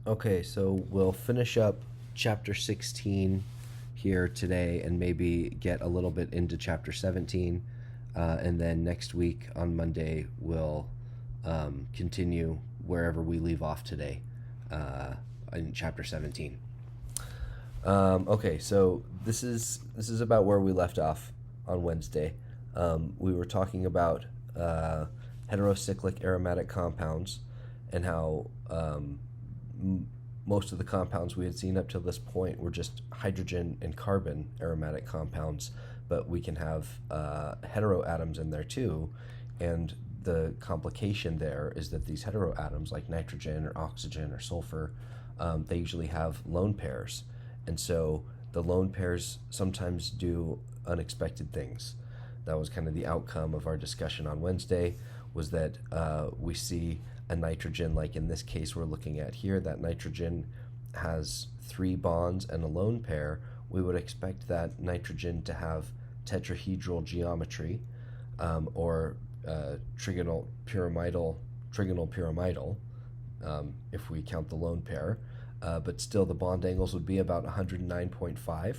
Okay, so we'll finish up chapter 16 here today and maybe get a little bit into chapter 17. And then next week on Monday, we'll continue wherever we leave off today in chapter 17. Okay, so this is about where we left off on Wednesday. We were talking about heterocyclic aromatic compounds and how most of the compounds we had seen up to this point were just hydrogen and carbon aromatic compounds, but we can have heteroatoms in there too. And the complication there is that these heteroatoms, like nitrogen or oxygen or sulfur, they usually have lone pairs. And so the lone pairs sometimes do unexpected things. That was kind of the outcome of our discussion on Wednesday, was that we see a nitrogen, like in this case we're looking at here, that nitrogen has 3 bonds and a lone pair. We would expect that nitrogen to have tetrahedral geometry, or trigonal pyramidal, if we count the lone pair. But still the bond angles would be about 109.5,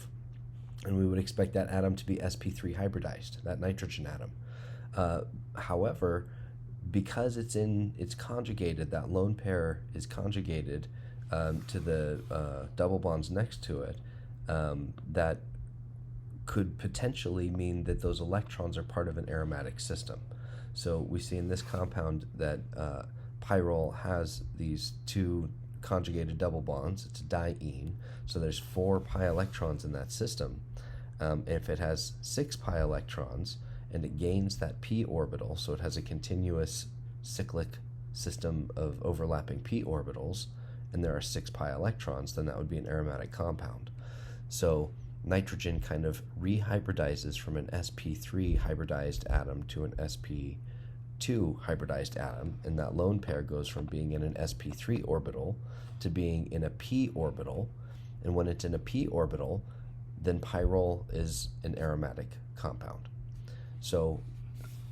and we would expect that atom to be sp3 hybridized, that nitrogen atom. However, because it's conjugated, that lone pair is conjugated to the double bonds next to it, that could potentially mean that those electrons are part of an aromatic system. So we see in this compound that pyrrole has these 2 conjugated double bonds. It's a diene, so there's 4 pi electrons in that system. If it has 6 pi electrons and it gains that p orbital, so it has a continuous cyclic system of overlapping p orbitals, and there are 6 pi electrons, then that would be an aromatic compound. So nitrogen kind of rehybridizes from an sp3 hybridized atom to an sp2 hybridized atom, and that lone pair goes from being in an sp3 orbital to being in a p orbital. And when it's in a p orbital, then pyrrole is an aromatic compound. So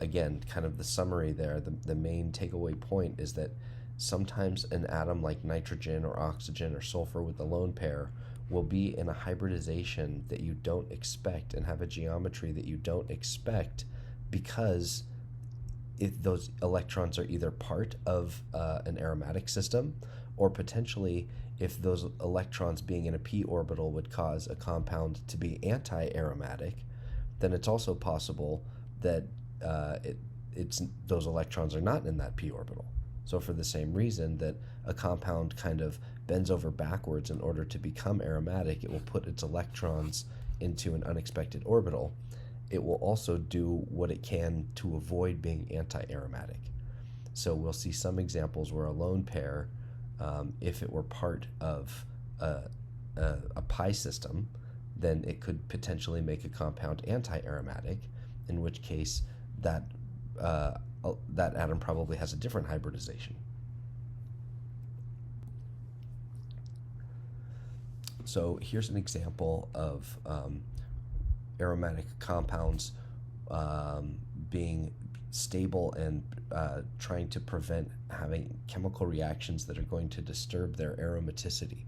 again, kind of the summary there, the main takeaway point is that sometimes an atom like nitrogen or oxygen or sulfur with the lone pair will be in a hybridization that you don't expect and have a geometry that you don't expect, because if those electrons are either part of an aromatic system, or potentially if those electrons being in a p orbital would cause a compound to be anti-aromatic, then it's also possible that those electrons are not in that p orbital. So for the same reason that a compound kind of bends over backwards in order to become aromatic, it will put its electrons into an unexpected orbital. It will also do what it can to avoid being anti-aromatic. So we'll see some examples where a lone pair, if it were part of a pi system, then it could potentially make a compound anti-aromatic, in which case that atom probably has a different hybridization. So here's an example of aromatic compounds being stable and trying to prevent having chemical reactions that are going to disturb their aromaticity.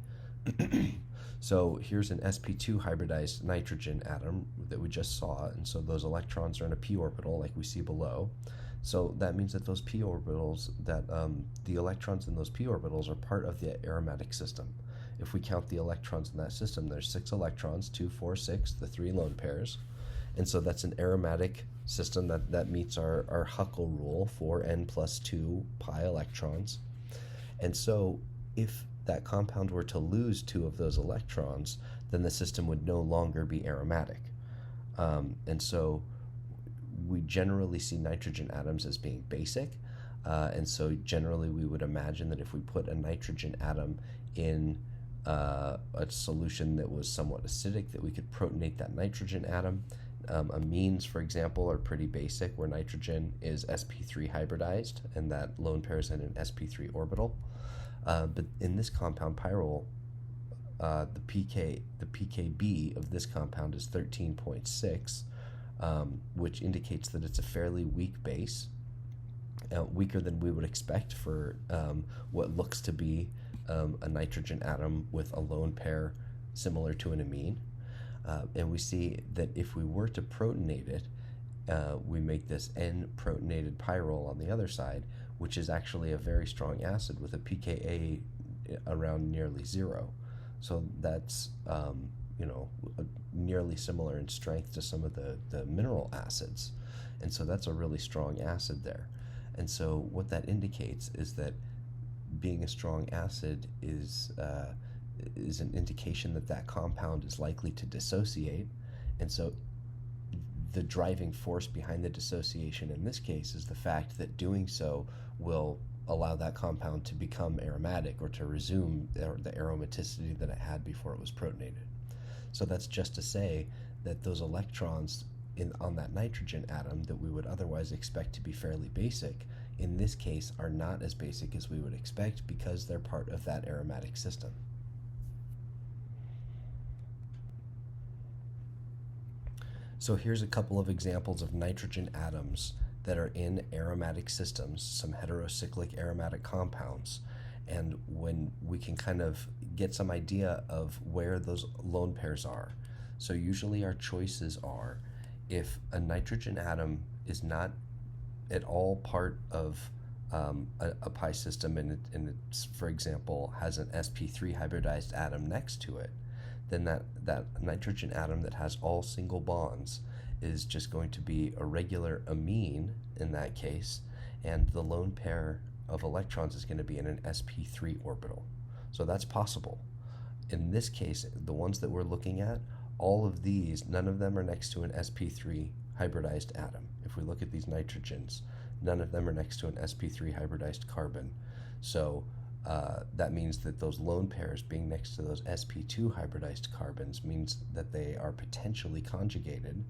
So here's an sp2 hybridized nitrogen atom that we just saw, and so those electrons are in a p orbital like we see below. So that means that those p orbitals, that the electrons in those p orbitals are part of the aromatic system. If we count the electrons in that system, there's 6 electrons, 2, 4, 6, the 3 lone pairs. And so that's an aromatic system that meets our Huckel rule for n plus 2 pi electrons. And so if that compound were to lose 2 of those electrons, then the system would no longer be aromatic. And so we generally see nitrogen atoms as being basic. And so generally we would imagine that if we put a nitrogen atom in a solution that was somewhat acidic, that we could protonate that nitrogen atom. Amines, for example, are pretty basic, where nitrogen is sp3 hybridized and that lone pair is in an sp3 orbital. But in this compound pyrrole, the pKb of this compound is 13.6, which indicates that it's a fairly weak base, weaker than we would expect for what looks to be a nitrogen atom with a lone pair similar to an amine. And we see that if we were to protonate it, we make this N-protonated pyrrole on the other side, which is actually a very strong acid with a pKa around nearly 0. So that's nearly similar in strength to some of the mineral acids. And so that's a really strong acid there. And so what that indicates is that being a strong acid is an indication that that compound is likely to dissociate. And so the driving force behind the dissociation in this case is the fact that doing so will allow that compound to become aromatic, or to resume the aromaticity that it had before it was protonated. So that's just to say that those electrons on that nitrogen atom that we would otherwise expect to be fairly basic, in this case are not as basic as we would expect, because they're part of that aromatic system. So here's a couple of examples of nitrogen atoms that are in aromatic systems, some heterocyclic aromatic compounds, and when we can kind of get some idea of where those lone pairs are. So usually our choices are, if a nitrogen atom is not at all part of a pi system, and it, for example, has an sp3 hybridized atom next to it, then that nitrogen atom that has all single bonds is just going to be a regular amine in that case, and the lone pair of electrons is going to be in an sp3 orbital. So that's possible. In this case, the ones that we're looking at, all of these, none of them are next to an sp3 hybridized atom. If we look at these nitrogens, none of them are next to an sp3 hybridized carbon. So that means that those lone pairs being next to those sp2 hybridized carbons means that they are potentially conjugated.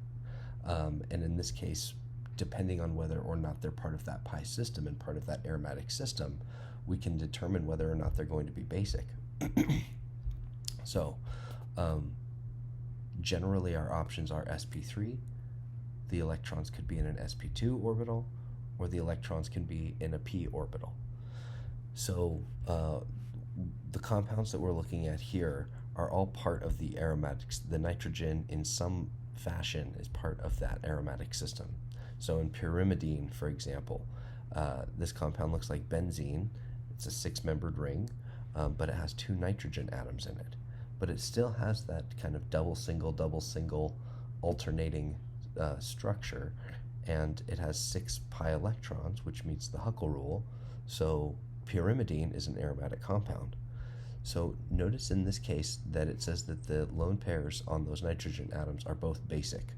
And in this case, depending on whether or not they're part of that pi system and part of that aromatic system, we can determine whether or not they're going to be basic. So generally our options are sp3, the electrons could be in an sp2 orbital, or the electrons can be in a p orbital. So the compounds that we're looking at here are all part of the aromatics. The nitrogen in some fashion is part of that aromatic system. So in pyrimidine, for example, this compound looks like benzene. It's a 6-membered ring, but it has 2 nitrogen atoms in it. But it still has that kind of double single alternating structure, and it has 6 pi electrons, which meets the Huckel rule. So pyrimidine is an aromatic compound. So notice in this case that it says that the lone pairs on those nitrogen atoms are both basic.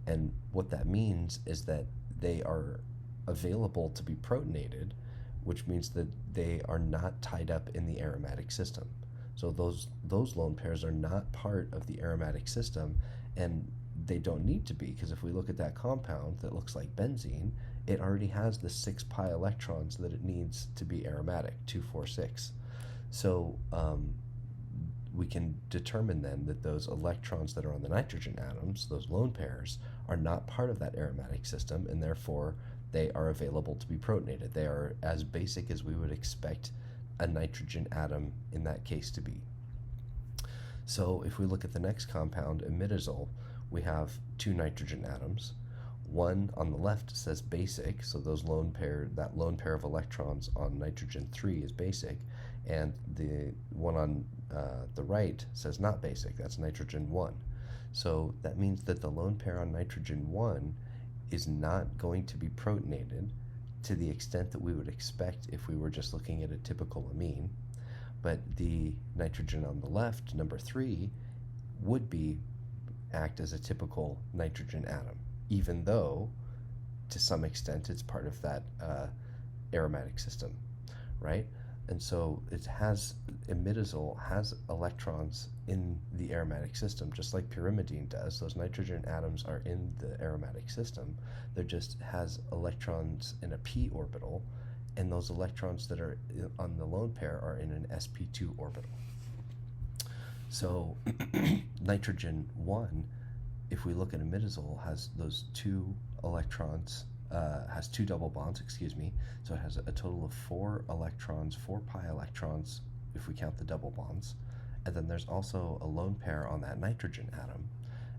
And what that means is that they are available to be protonated, which means that they are not tied up in the aromatic system. So those lone pairs are not part of the aromatic system, and they don't need to be, because if we look at that compound that looks like benzene, it already has the 6 pi electrons that it needs to be aromatic, 2, 4, 6. So we can determine then that those electrons that are on the nitrogen atoms, those lone pairs, are not part of that aromatic system, and therefore they are available to be protonated. They are as basic as we would expect a nitrogen atom in that case to be. So if we look at the next compound, imidazole, we have 2 nitrogen atoms. One on the left says basic, so that lone pair of electrons on nitrogen 3 is basic, and the one on the right says not basic, that's nitrogen 1. So that means that the lone pair on nitrogen 1 is not going to be protonated to the extent that we would expect if we were just looking at a typical amine, but the nitrogen on the left, number 3, would act as a typical nitrogen atom, even though to some extent it's part of that aromatic system, right? And so imidazole has electrons in the aromatic system, just like pyrimidine does. Those nitrogen atoms are in the aromatic system. There just has electrons in a p orbital, and those electrons that are on the lone pair are in an sp2 orbital. So nitrogen 1, if we look at imidazole, has those 2 electrons, has 2 double bonds, so it has a total of 4 electrons, 4 pi electrons if we count the double bonds. And then there's also a lone pair on that nitrogen atom.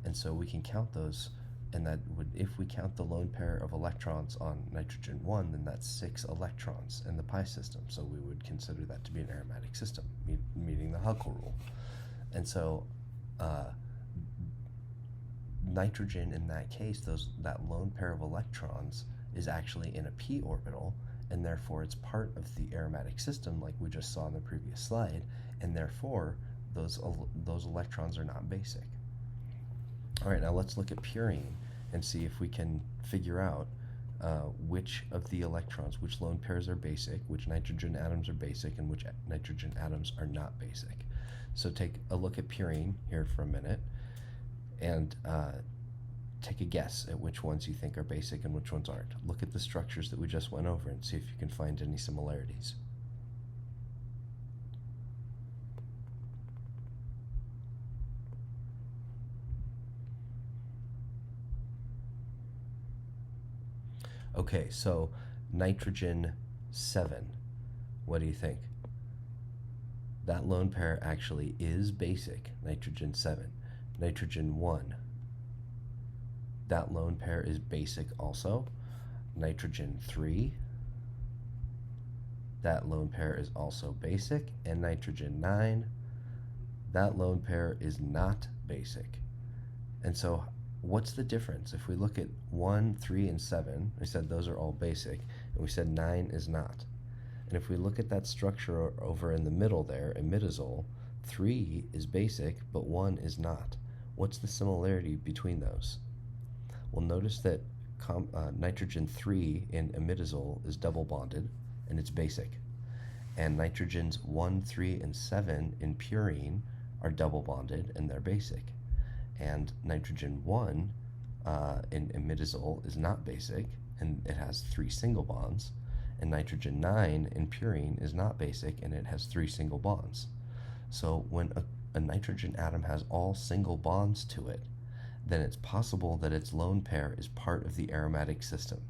And so we can count those, and that would, if we count the lone pair of electrons on nitrogen 1, then that's 6 electrons in the pi system. So we would consider that to be an aromatic system, meeting the Huckel rule. And so nitrogen in that case, that lone pair of electrons is actually in a p orbital, and therefore it's part of the aromatic system like we just saw in the previous slide, and therefore those electrons are not basic. All right, now let's look at purine and see if we can figure out which of the electrons, which lone pairs are basic, which nitrogen atoms are basic, and which nitrogen atoms are not basic. So take a look at purine here for a minute, and take a guess at which ones you think are basic and which ones aren't. Look at the structures that we just went over and see if you can find any similarities. Okay, so nitrogen 7, what do you think? That lone pair actually is basic, nitrogen 7. Nitrogen 1, that lone pair is basic also. Nitrogen 3, that lone pair is also basic. And nitrogen 9, that lone pair is not basic. And so what's the difference? If we look at 1, 3, and 7, we said those are all basic, and we said 9 is not. And if we look at that structure over in the middle there, imidazole, 3 is basic, but 1 is not. What's the similarity between those? Well, notice that nitrogen 3 in imidazole is double bonded, and it's basic. And nitrogens 1, 3, and 7 in purine are double bonded, and they're basic. And nitrogen 1 in imidazole is not basic, and it has 3 single bonds. And nitrogen 9 in purine is not basic, and it has 3 single bonds. So when a nitrogen atom has all single bonds to it, then it's possible that its lone pair is part of the aromatic system,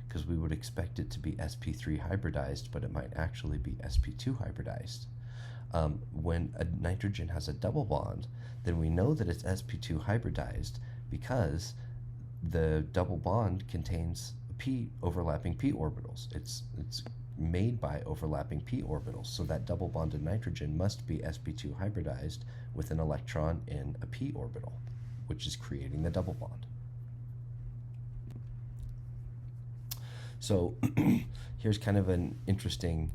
because we would expect it to be sp3 hybridized, but it might actually be sp2 hybridized. When a nitrogen has a double bond, then we know that it's sp2 hybridized because the double bond contains overlapping p orbitals. It's made by overlapping p orbitals, so that double bonded nitrogen must be sp2 hybridized with an electron in a p orbital, which is creating the double bond. So here's kind of an interesting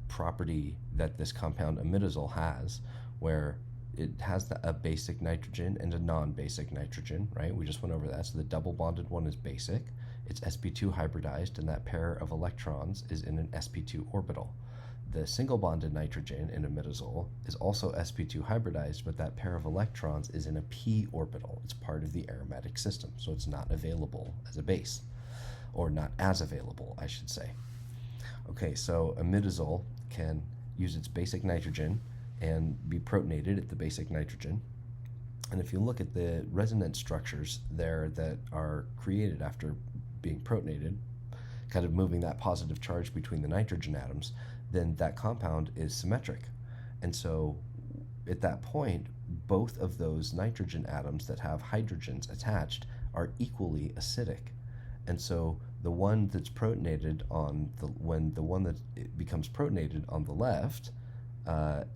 property that this compound imidazole has, where it has a basic nitrogen and a non-basic nitrogen, right? We just went over that. So the double bonded one is basic. It's sp2 hybridized, and that pair of electrons is in an sp2 orbital. The single bonded nitrogen in imidazole is also sp2 hybridized, but that pair of electrons is in a p orbital. It's part of the aromatic system, so it's not available as a base, or not as available, I should say. Okay, so imidazole can use its basic nitrogen and be protonated at the basic nitrogen. And if you look at the resonance structures there that are created after being protonated, kind of moving that positive charge between the nitrogen atoms, then that compound is symmetric. And so at that point, both of those nitrogen atoms that have hydrogens attached are equally acidic. And so the one that's protonated when the one that it becomes protonated on the left,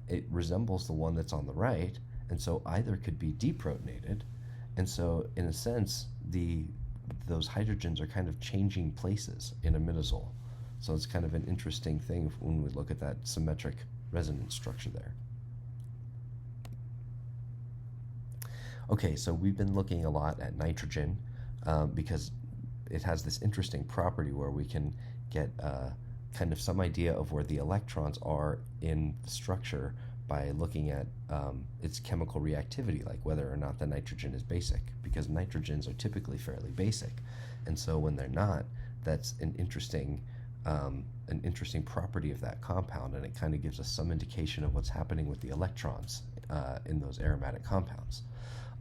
it resembles the one that's on the right, and so either could be deprotonated. And so in a sense, those hydrogens are kind of changing places in imidazole. So it's kind of an interesting thing when we look at that symmetric resonance structure there. Okay, so we've been looking a lot at nitrogen because it has this interesting property where we can get kind of some idea of where the electrons are in the structure by looking at its chemical reactivity, like whether or not the nitrogen is basic, because nitrogens are typically fairly basic. And so when they're not, that's an interesting property of that compound, and it kind of gives us some indication of what's happening with the electrons in those aromatic compounds.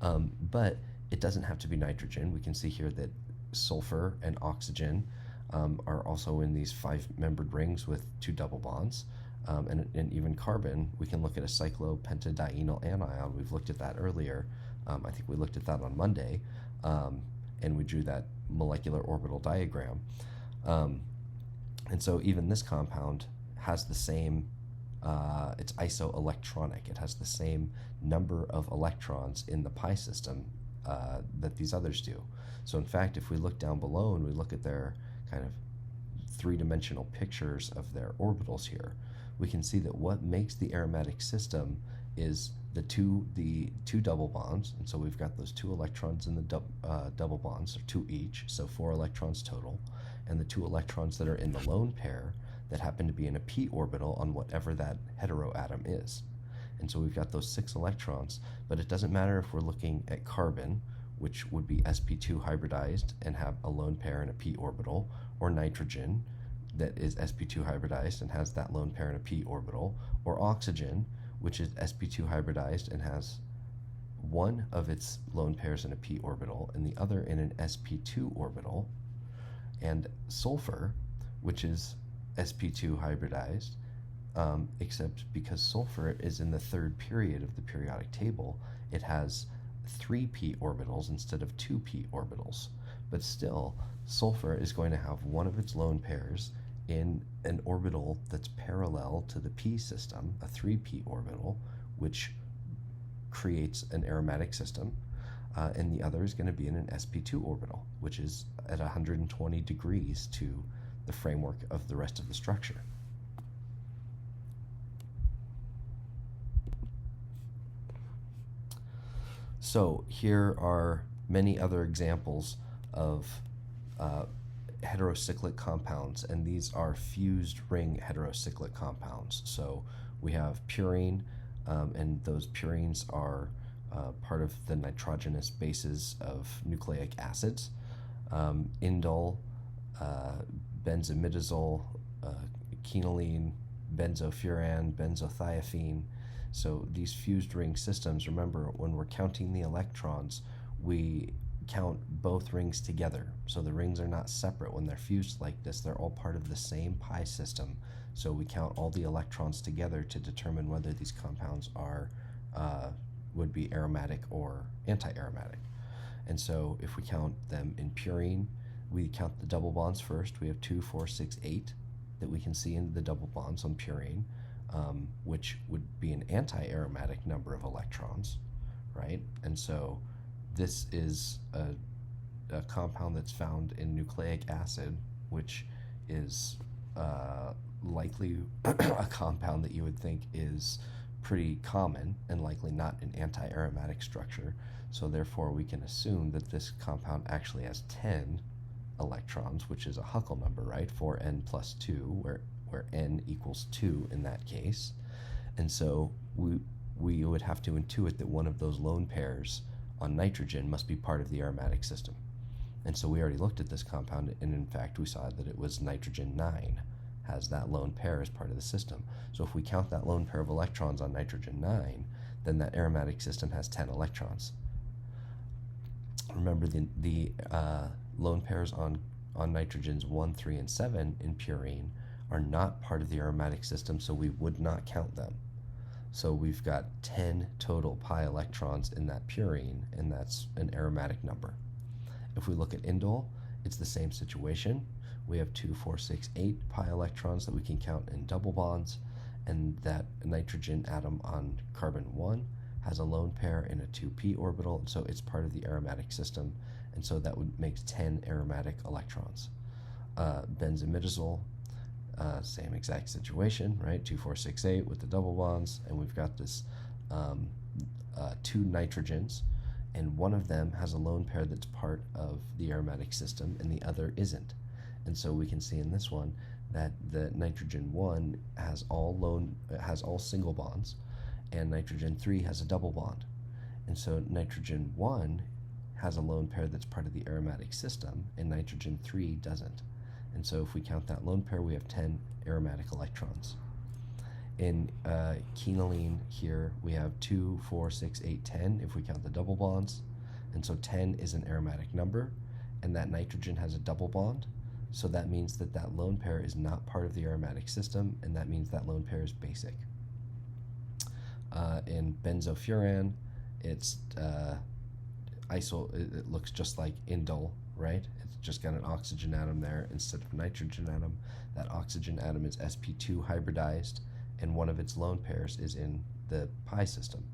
But it doesn't have to be nitrogen. We can see here that sulfur and oxygen are also in these 5-membered rings with 2 double bonds. And even carbon, we can look at a cyclopentadienyl anion. We've looked at that earlier. I think we looked at that on Monday, and we drew that molecular orbital diagram. And so even this compound has the same, it's isoelectronic. It has the same number of electrons in the pi system that these others do. So in fact, if we look down below and we look at their kind of 3-dimensional pictures of their orbitals here, we can see that what makes the aromatic system is the two double bonds, and so we've got those 2 electrons in the double bonds, or 2 each, so 4 electrons total, and the 2 electrons that are in the lone pair that happen to be in a p orbital on whatever that heteroatom is. And so we've got those 6 electrons, but it doesn't matter if we're looking at carbon, which would be sp2 hybridized and have a lone pair in a p orbital, or nitrogen, that is sp2 hybridized and has that lone pair in a p orbital, or oxygen, which is sp2 hybridized and has one of its lone pairs in a p orbital and the other in an sp2 orbital, and sulfur, which is sp2 hybridized, except because sulfur is in the 3rd period of the periodic table, it has 3 p orbitals instead of 2 p orbitals. But still, sulfur is going to have one of its lone pairs in an orbital that's parallel to the p system, a 3p orbital, which creates an aromatic system, and the other is going to be in an sp2 orbital, which is at 120 degrees to the framework of the rest of the structure. So here are many other examples of heterocyclic compounds, and these are fused ring heterocyclic compounds. So we have purine, and those purines are part of the nitrogenous bases of nucleic acids. Indole, benzimidazole, quinoline, benzofuran, benzothiophene. So these fused ring systems, remember, when we're counting the electrons, we count both rings together. So the rings are not separate when they're fused like this. They're all part of the same pi system. So we count all the electrons together to determine whether these compounds are would be aromatic or anti-aromatic. And so if we count them in purine, we count the double bonds first. We have 2, 4, 6, 8 that we can see in the double bonds on purine, which would be an anti-aromatic number of electrons, right? And so this is a compound that's found in nucleic acid, which is likely a compound that you would think is pretty common and likely not an anti-aromatic structure. So therefore we can assume that this compound actually has 10 electrons, which is a Huckel number, right? 4n plus 2, where n equals 2 in that case. And so we would have to intuit that one of those lone pairs on nitrogen must be part of the aromatic system. And so we already looked at this compound, and in fact we saw that it was nitrogen 9, has that lone pair as part of the system. So if we count that lone pair of electrons on nitrogen 9, then that aromatic system has 10 electrons. Remember, the lone pairs on nitrogens 1, 3, and 7 in purine are not part of the aromatic system, so we would not count them. So we've got 10 total pi electrons in that purine, and that's an aromatic number. If we look at indole, it's the same situation. We have 2, 4, 6, 8 pi electrons that we can count in double bonds, and that nitrogen atom on carbon 1 has a lone pair in a 2p orbital, so it's part of the aromatic system, and so that would make 10 aromatic electrons. Benzimidazole, same exact situation, right? 2, 4, 6, 8 with the double bonds, and we've got this 2 nitrogens, and one of them has a lone pair that's part of the aromatic system, and the other isn't. And so we can see in this one that the nitrogen 1 has all single bonds, and nitrogen 3 has a double bond. And so nitrogen 1 has a lone pair that's part of the aromatic system, and nitrogen 3 doesn't. And so if we count that lone pair, we have 10 aromatic electrons. In quinoline here, we have 2, 4, 6, 8, 10 if we count the double bonds. And so 10 is an aromatic number, and that nitrogen has a double bond. So that means that that lone pair is not part of the aromatic system, and that means that lone pair is basic. In benzofuran, it's it looks just like indole, right? It's just got an oxygen atom there instead of a nitrogen atom. That oxygen atom is sp2 hybridized, and one of its lone pairs is in the pi system.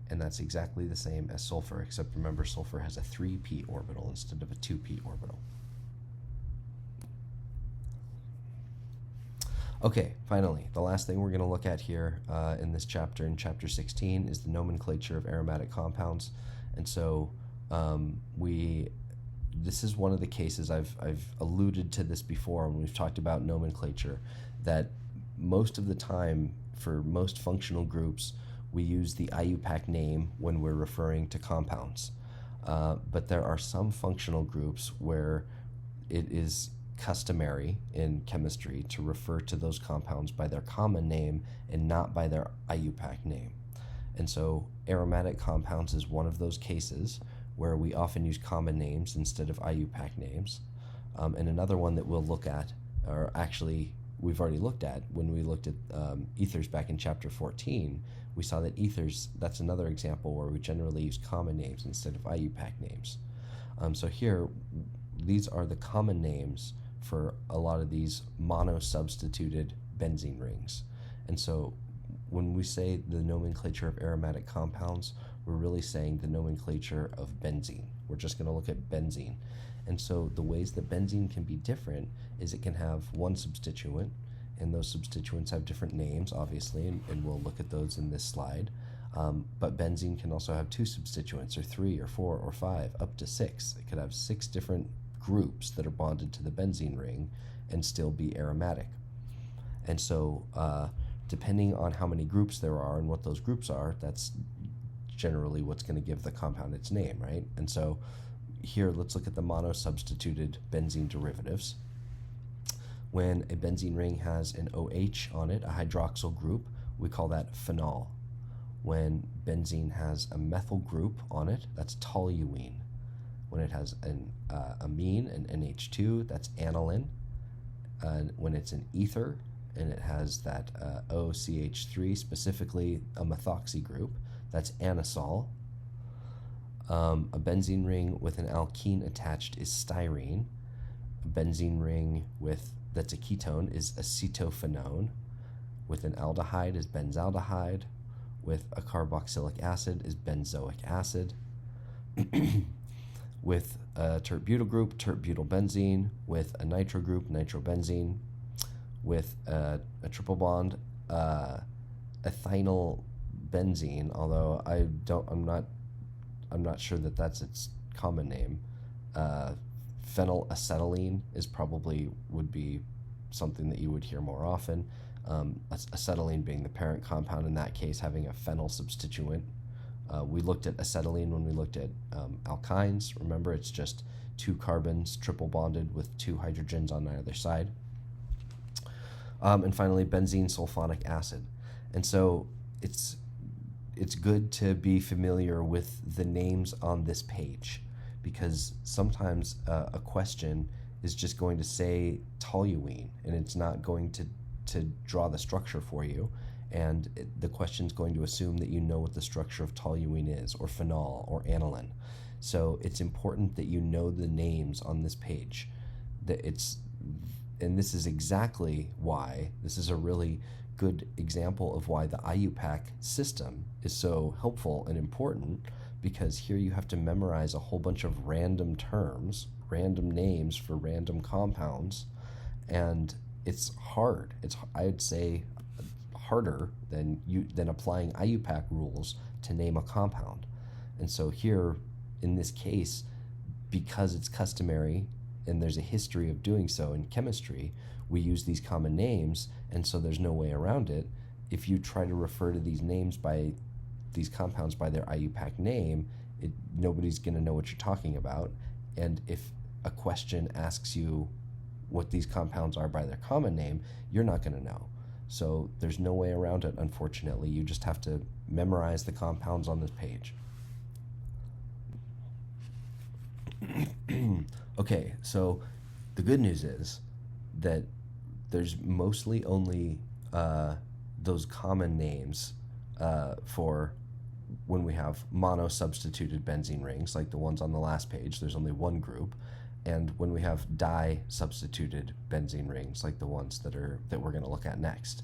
And that's exactly the same as sulfur, except remember sulfur has a 3p orbital instead of a 2p orbital. Okay, finally, the last thing we're going to look at here in this chapter, in chapter 16, is the nomenclature of aromatic compounds. And so this is one of the cases, I've alluded to this before when we've talked about nomenclature, that most of the time for most functional groups we use the IUPAC name when we're referring to compounds. But there are some functional groups where it is customary in chemistry to refer to those compounds by their common name and not by their IUPAC name. And so aromatic compounds is one of those cases where we often use common names instead of IUPAC names. And another one that we'll look at, or actually we've already looked at when we looked at ethers back in chapter 14, we saw that ethers, that's another example where we generally use common names instead of IUPAC names. So here, these are the common names for a lot of these monosubstituted benzene rings. And so when we say the nomenclature of aromatic compounds, we're really saying the nomenclature of benzene. We're just going to look at benzene. And so the ways that benzene can be different is it can have one substituent, and those substituents have different names, obviously, and we'll look at those in this slide. But benzene can also have two substituents, or 3, or 4, or 5, up to 6. It could have 6 different groups that are bonded to the benzene ring and still be aromatic. And so depending on how many groups there are and what those groups are, that's generally what's going to give the compound its name, right? And so here, let's look at the monosubstituted benzene derivatives. When a benzene ring has an OH on it, a hydroxyl group, we call that phenol. When benzene has a methyl group on it, that's toluene. When it has an amine, an NH2, that's aniline. When it's an ether and it has that OCH3, specifically a methoxy group, that's anisole. A benzene ring with an alkene attached is styrene. A benzene ring that's a ketone is acetophenone. With an aldehyde is benzaldehyde. With a carboxylic acid is benzoic acid. With a tert-butyl group, tert-butylbenzene. With a nitro group, nitrobenzene. With a triple bond, ethynyl benzene, although I'm not sure that that's its common name. Phenylacetylene would be something that you would hear more often. Acetylene being the parent compound, in that case having a phenyl substituent. We looked at acetylene when we looked at alkynes. Remember, it's just 2 carbons triple bonded with 2 hydrogens on either side. And finally, benzene sulfonic acid. And so it's good to be familiar with the names on this page, because sometimes a question is just going to say toluene, and it's not going to draw the structure for you, and the question's going to assume that you know what the structure of toluene is, or phenol, or aniline. So it's important that you know the names on this page. And this is exactly why, this is a really good example of why the IUPAC system is so helpful and important, because here you have to memorize a whole bunch of random terms, random names for random compounds, and it's hard. I'd say harder than applying IUPAC rules to name a compound. And so here, in this case, because it's customary and there's a history of doing so in chemistry, we use these common names, and so there's no way around it. If you try to refer to these compounds by their IUPAC name, nobody's going to know what you're talking about. And if a question asks you what these compounds are by their common name, you're not going to know. So there's no way around it, unfortunately. You just have to memorize the compounds on this page. Okay, so the good news is that there's mostly only those common names for when we have mono-substituted benzene rings, like the ones on the last page. There's only one group. And when we have di-substituted benzene rings, like the ones that we're going to look at next.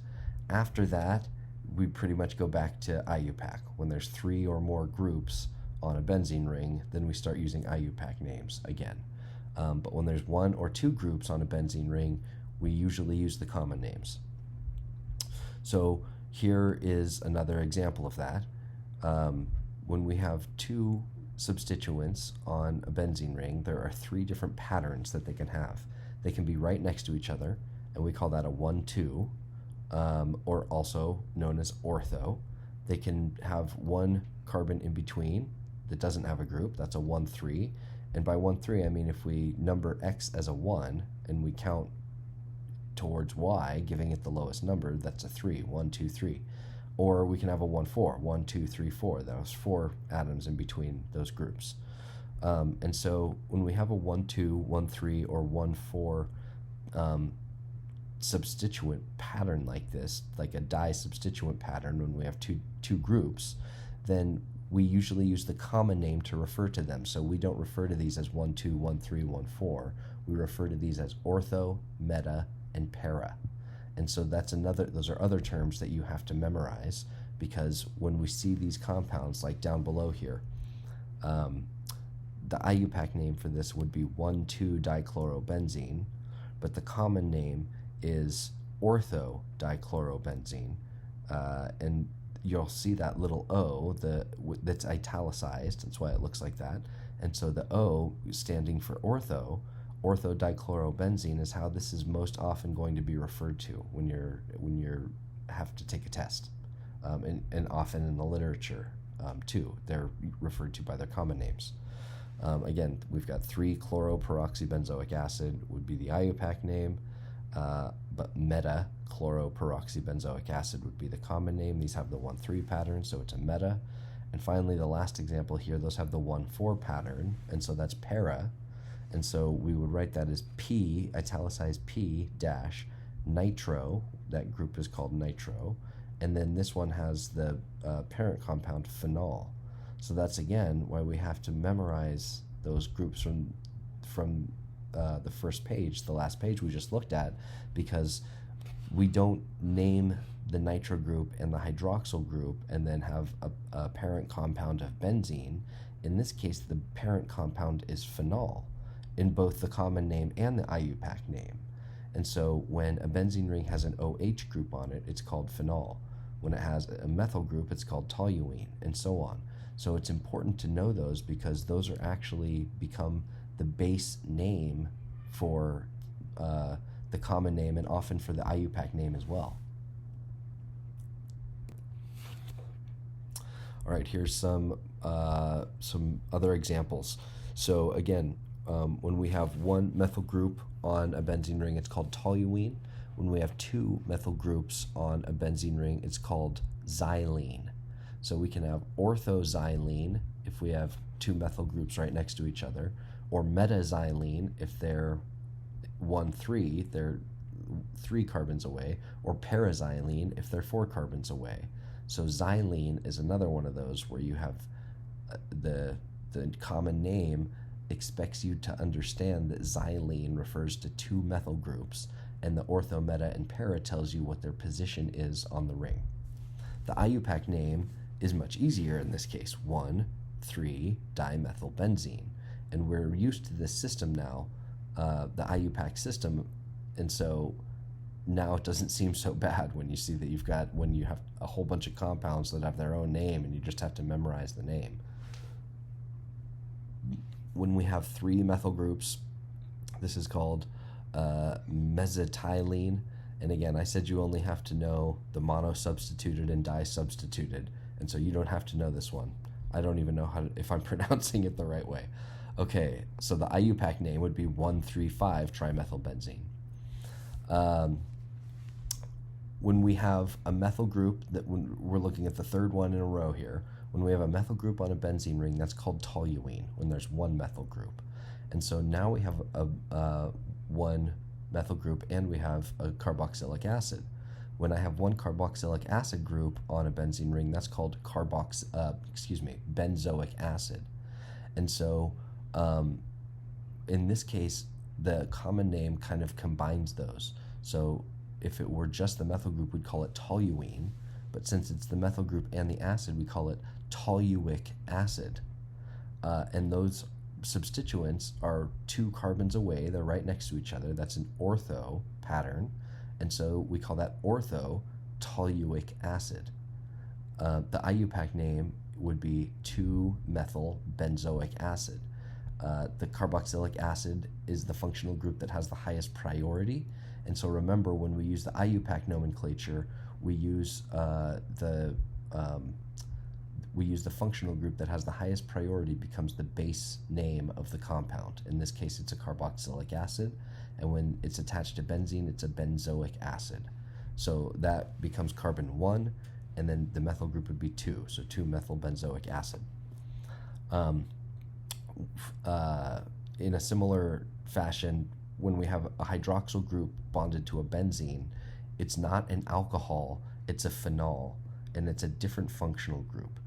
After that, we pretty much go back to IUPAC. When there's 3 or more groups on a benzene ring, then we start using IUPAC names again. But when there's 1 or 2 groups on a benzene ring, we usually use the common names. So here is another example of that. When we have 2 substituents on a benzene ring, there are 3 different patterns that they can have. They can be right next to each other, and we call that a 1,2, or also known as ortho. They can have 1 carbon in between that doesn't have a group. That's a 1,3. And by 1,3, I mean if we number X as a 1 and we count towards Y, giving it the lowest number, that's a 3, 1, 2, 3. Or we can have a 1,4, 1, 2, 3, 4. There's 4 atoms in between those groups. And so when we have a 1,2, 1,3, or 1,4 substituent pattern like this, like a di-substituent pattern, when we have two groups, then we usually use the common name to refer to them. So we don't refer to these as 1, 2, 1, 3, 1, 4. We refer to these as ortho, meta, and para. And so those are other terms that you have to memorize, because when we see these compounds, like down below here, the IUPAC name for this would be 1,2-dichlorobenzene, but the common name is ortho-dichlorobenzene, and you'll see that little O that's italicized. That's why it looks like that. And so the O, standing for ortho-dichlorobenzene, is how this is most often going to be referred to when you have to take a test, and often in the literature too. They're referred to by their common names. Again, we've got 3-chloroperoxybenzoic acid would be the IUPAC name, but meta-chloroperoxybenzoic acid would be the common name. These have the 1,3 pattern, so it's a meta. And finally, the last example here, those have the 1,4 pattern, and so that's para. And so we would write that as P, italicized P dash nitro. That group is called nitro. And then this one has the parent compound phenol. So that's, again, why we have to memorize those groups from the first page, the last page we just looked at, because we don't name the nitro group and the hydroxyl group and then have a parent compound of benzene. In this case, the parent compound is phenol in both the common name and the IUPAC name. And so when a benzene ring has an OH group on it, it's called phenol. When it has a methyl group, it's called toluene, and so on. So it's important to know those, because those are actually become the base name for the common name, and often for the IUPAC name as well. All right, here's some other examples. So again, when we have 1 methyl group on a benzene ring, it's called toluene. When we have 2 methyl groups on a benzene ring, it's called xylene. So we can have orthoxylene if we have 2 methyl groups right next to each other, or metaxylene if they're 1,3, they're 3 carbons away, or paraxylene if they're 4 carbons away. So xylene is another one of those where you have the common name expects you to understand that xylene refers to 2 methyl groups, and the ortho, meta, and para tells you what their position is on the ring. The IUPAC name is much easier in this case, 1,3-dimethylbenzene, and we're used to this system now, the IUPAC system, and so now it doesn't seem so bad when you see that when you have a whole bunch of compounds that have their own name and you just have to memorize the name. When we have 3 methyl groups, this is called mesitylene. And again, I said you only have to know the mono-substituted and di-substituted, and so you don't have to know this one. I don't even know if I'm pronouncing it the right way. Okay, so the IUPAC name would be 1,3,5-trimethylbenzene. When we have a methyl group, when we're looking at the 3rd one in a row here, when we have a methyl group on a benzene ring, that's called toluene, when there's 1 methyl group. And so now we have one methyl group and we have a carboxylic acid. When I have one carboxylic acid group on a benzene ring, that's called benzoic acid. And so in this case, the common name kind of combines those. So if it were just the methyl group, we'd call it toluene, but since it's the methyl group and the acid, we call it toluic acid. And those substituents are 2 carbons away. They're right next to each other. That's an ortho pattern. And so we call that ortho-toluic acid. The IUPAC name would be 2-methyl-benzoic acid. The carboxylic acid is the functional group that has the highest priority. And so remember, when we use the IUPAC nomenclature, we use the functional group that has the highest priority becomes the base name of the compound. In this case, it's a carboxylic acid, and when it's attached to benzene, it's a benzoic acid. So that becomes carbon 1, and then the methyl group would be 2, so 2-methyl-benzoic acid. In a similar fashion, when we have a hydroxyl group bonded to a benzene, it's not an alcohol, it's a phenol, and it's a different functional group.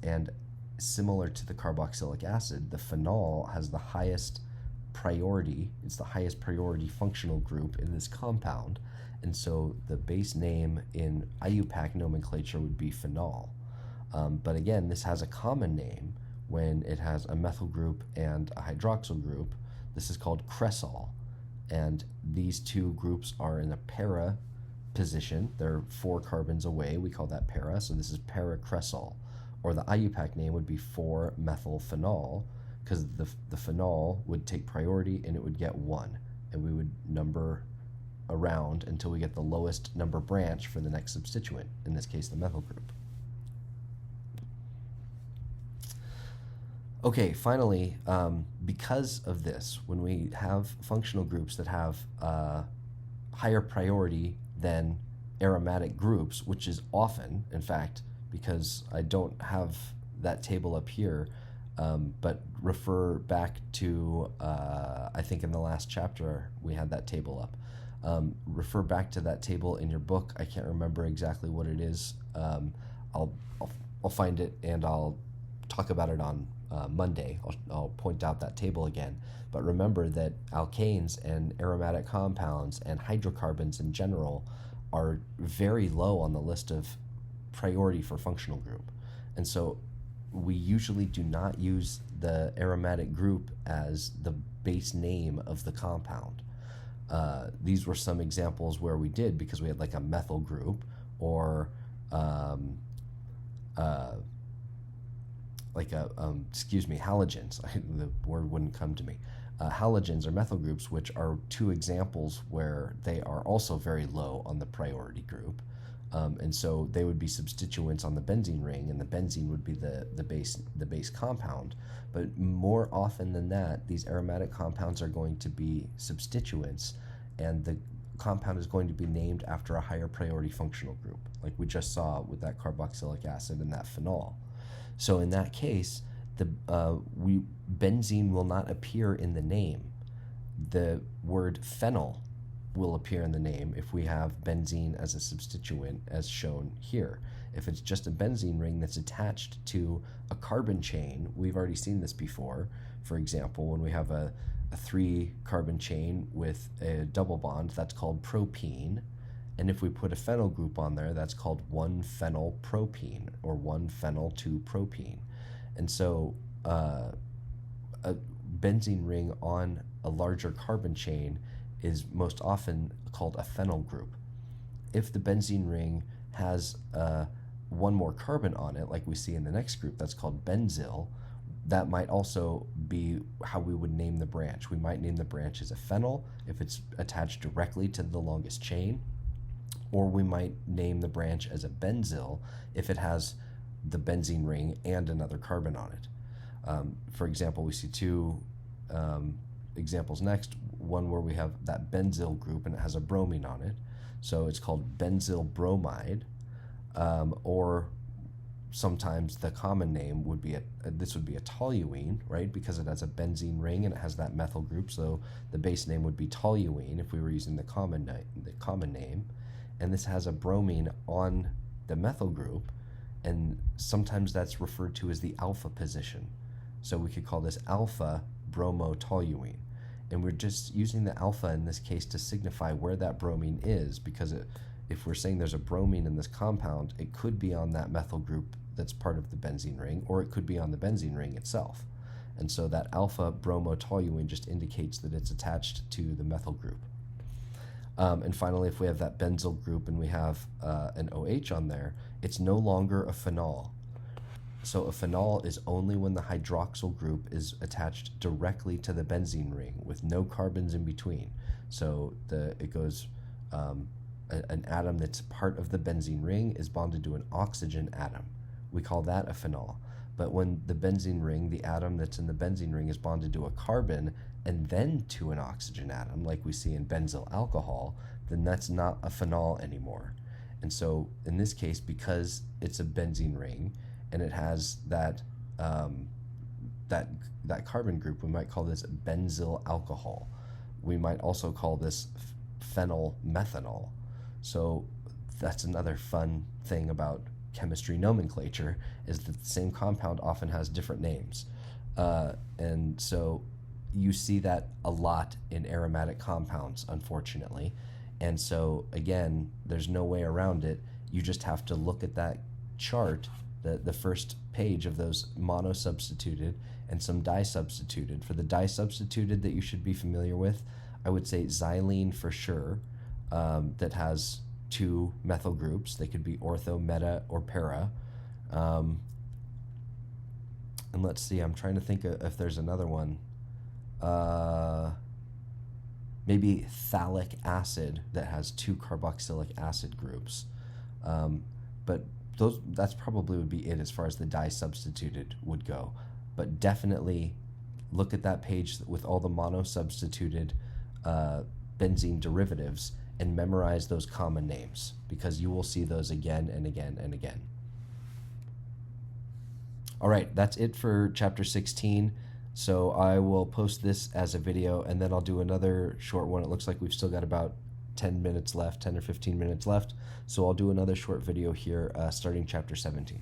And similar to the carboxylic acid, the phenol has the highest priority. It's the highest priority functional group in this compound. And so the base name in IUPAC nomenclature would be phenol. But again, this has a common name when it has a methyl group and a hydroxyl group. This is called cresol. And these 2 groups are in a para position. They're 4 carbons away. We call that para. So this is para-cresol. Or the IUPAC name would be 4-methylphenol, because the phenol would take priority and it would get 1. And we would number around until we get the lowest number branch for the next substituent, in this case the methyl group. Okay, finally, because of this, when we have functional groups that have higher priority than aromatic groups, which is often, in fact, because I don't have that table up here, but refer back to, I think in the last chapter we had that table up. Refer back to that table in your book. I can't remember exactly what it is. I'll find it and I'll talk about it on Monday. I'll point out that table again. But remember that alkanes and aromatic compounds and hydrocarbons in general are very low on the list of priority for functional group. And so we usually do not use the aromatic group as the base name of the compound. These were some examples where we did, because we had like a methyl group, or halogens. The word wouldn't come to me. Halogens or methyl groups, which are 2 examples where they are also very low on the priority group. And so they would be substituents on the benzene ring, and the benzene would be the base compound. But more often than that, these aromatic compounds are going to be substituents, and the compound is going to be named after a higher priority functional group, like we just saw with that carboxylic acid and that phenol. So in that case, benzene will not appear in the name. The word phenyl will appear in the name if we have benzene as a substituent, as shown here. If it's just a benzene ring that's attached to a carbon chain, we've already seen this before. For example, when we have a 3-carbon chain with a double bond, that's called propene. And if we put a phenyl group on there, that's called 1-phenylpropene, or 1-phenyl-2-propene. And so a benzene ring on a larger carbon chain is most often called a phenyl group. If the benzene ring has 1 more carbon on it, like we see in the next group, that's called benzyl. That might also be how we would name the branch. We might name the branch as a phenyl if it's attached directly to the longest chain, or we might name the branch as a benzyl if it has the benzene ring and another carbon on it. For example, we see 2 examples next, one where we have that benzyl group and it has a bromine on it, so it's called benzyl bromide, or sometimes the common name would be this would be a toluene, right? Because it has a benzene ring and it has that methyl group, so the base name would be toluene if we were using the common name. And this has a bromine on the methyl group, and sometimes that's referred to as the alpha position. So we could call this alpha bromotoluene. And we're just using the alpha in this case to signify where that bromine is, because if we're saying there's a bromine in this compound, it could be on that methyl group that's part of the benzene ring, or it could be on the benzene ring itself. And so that alpha bromotoluene just indicates that it's attached to the methyl group. And finally, if we have that benzyl group and we have an OH on there, it's no longer a phenol. So a phenol is only when the hydroxyl group is attached directly to the benzene ring with no carbons in between. So it goes, an atom that's part of the benzene ring is bonded to an oxygen atom. We call that a phenol. But when the benzene ring, the atom that's in the benzene ring, is bonded to a carbon and then to an oxygen atom, like we see in benzyl alcohol, then that's not a phenol anymore. And so in this case, because it's a benzene ring and it has that carbon group, we might call this benzyl alcohol. We might also call this phenyl methanol. So that's another fun thing about chemistry nomenclature, is that the same compound often has different names. And so you see that a lot in aromatic compounds, unfortunately. And so again, there's no way around it. You just have to look at that chart, the first page of those mono-substituted and some di-substituted. For the di-substituted that you should be familiar with, I would say xylene for sure, that has two methyl groups. They could be ortho, meta, or para. And let's see, I'm trying to think if there's another one. Maybe phthalic acid that has two carboxylic acid groups. But that's probably would be it as far as the di-substituted would go. But definitely look at that page with all the mono-substituted benzene derivatives and memorize those common names, because you will see those again and again and again. All right, that's it for chapter 16. So I will post this as a video, and then I'll do another short one. It looks like we've still got about 10 minutes left, 10 or 15 minutes left. So I'll do another short video here starting chapter 17.